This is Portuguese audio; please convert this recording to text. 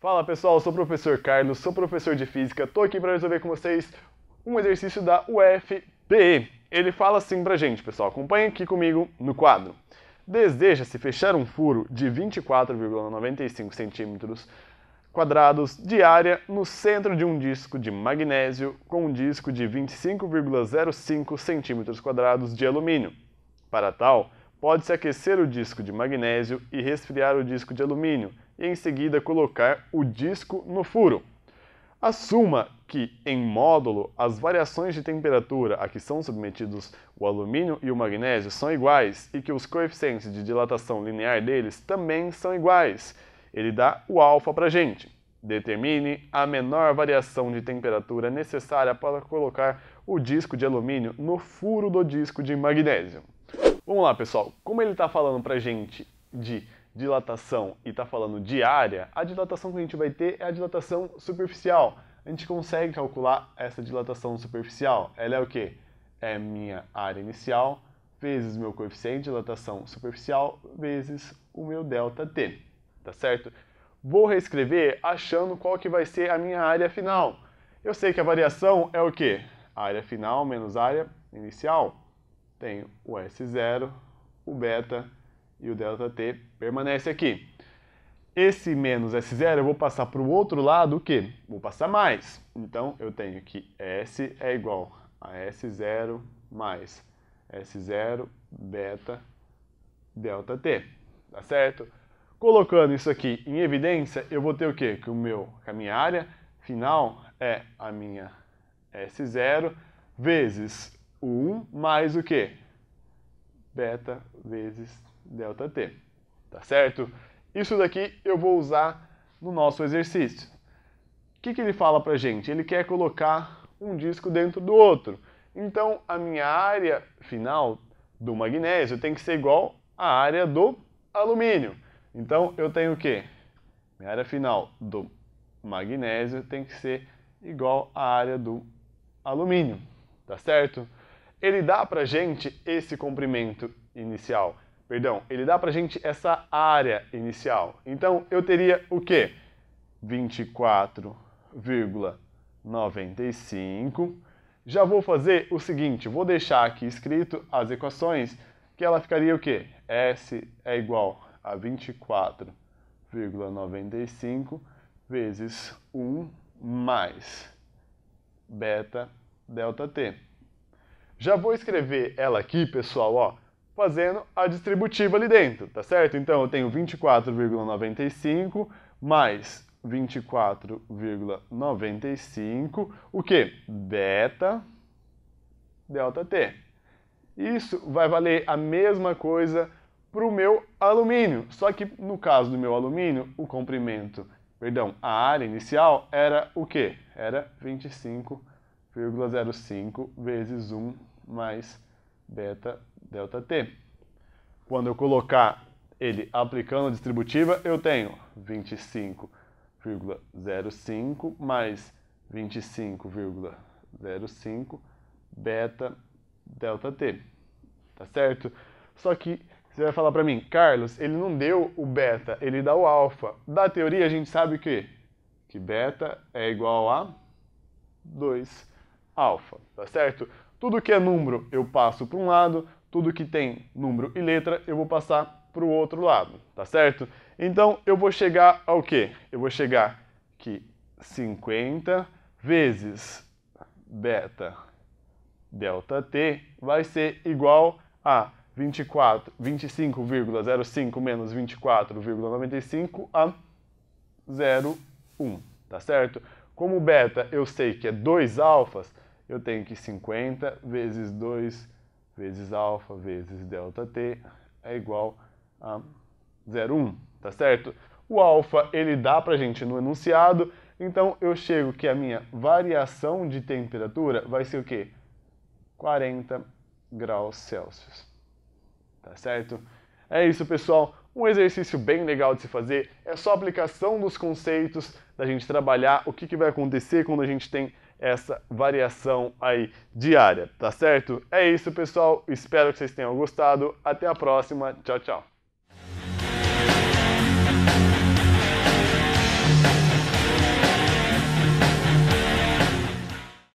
Fala pessoal, eu sou o professor Carlos, sou professor de Física, estou aqui para resolver com vocês um exercício da UFPE. Ele fala assim pra gente, pessoal, acompanhe aqui comigo no quadro. Deseja-se fechar um furo de 24,95 centímetros quadrados de área no centro de um disco de magnésio com um disco de 25,05 centímetros quadrados de alumínio. Para tal, pode-se aquecer o disco de magnésio e resfriar o disco de alumínio, e em seguida colocar o disco no furo. Assuma que, em módulo, as variações de temperatura a que são submetidos o alumínio e o magnésio são iguais e que os coeficientes de dilatação linear deles também são iguais. Ele dá o alfa para a gente. Determine a menor variação de temperatura necessária para colocar o disco de alumínio no furo do disco de magnésio. Vamos lá, pessoal. Como ele está falando para a gente de dilatação e está falando de área, a dilatação que a gente vai ter é a dilatação superficial. A gente consegue calcular essa dilatação superficial. Ela é o quê? É minha área inicial vezes meu coeficiente de dilatação superficial vezes o meu ΔT, tá certo? Vou reescrever achando qual que vai ser a minha área final. Eu sei que a variação é o quê? A área final menos a área inicial. Tenho o S0, o beta e o ΔT permanece aqui. Esse menos S0 eu vou passar para o outro lado o quê? Vou passar mais. Então eu tenho que S é igual a S0 mais S0 beta ΔT. Tá certo? Colocando isso aqui em evidência, eu vou ter o quê? Que a minha área final é a minha S0 vezes o 1 mais o quê? Beta vezes ΔT, tá certo? Isso daqui eu vou usar no nosso exercício. O que ele fala pra gente? Ele quer colocar um disco dentro do outro. Então, a minha área final do magnésio tem que ser igual à área do alumínio. Então, eu tenho o quê? Minha área final do magnésio tem que ser igual à área do alumínio, tá certo? Ele dá pra gente esse comprimento inicial. Perdão, ele dá pra gente essa área inicial. Então, eu teria o quê? 24,95. Já vou fazer o seguinte, vou deixar aqui escrito as equações, que ela ficaria o quê? S é igual a 24,95 vezes 1 mais beta ΔT. Já vou escrever ela aqui, pessoal, ó, fazendo a distributiva ali dentro, tá certo? Então, eu tenho 24,95 mais 24,95, o quê? Beta ΔT. Isso vai valer a mesma coisa para o meu alumínio, só que no caso do meu alumínio, o comprimento, perdão, a área inicial era o quê? Era 25,05 vezes 1 mais beta ΔT. Quando eu colocar ele aplicando a distributiva, eu tenho 25,05 mais 25,05 beta ΔT. Tá certo? Só que você vai falar para mim, Carlos, ele não deu o beta, ele dá o alfa. Da teoria a gente sabe que beta é igual a 2 alfa, tá certo? Tudo que é número eu passo para um lado, tudo que tem número e letra eu vou passar para o outro lado, tá certo? Então eu vou chegar ao quê? Eu vou chegar que 50 vezes beta ΔT vai ser igual a 25,05 menos 24,95 a 0,1, tá certo? Como beta eu sei que é 2 alfas, eu tenho que 50 vezes 2 vezes alfa vezes ΔT é igual a 0,1, tá certo? O alfa ele dá pra gente no enunciado, então eu chego que a minha variação de temperatura vai ser o quê? 40 graus Celsius, tá certo? É isso, pessoal. Um exercício bem legal de se fazer, é só a aplicação dos conceitos, da gente trabalhar o que vai acontecer quando a gente tem essa variação aí diária, tá certo? É isso, pessoal. Espero que vocês tenham gostado. Até a próxima. Tchau, tchau.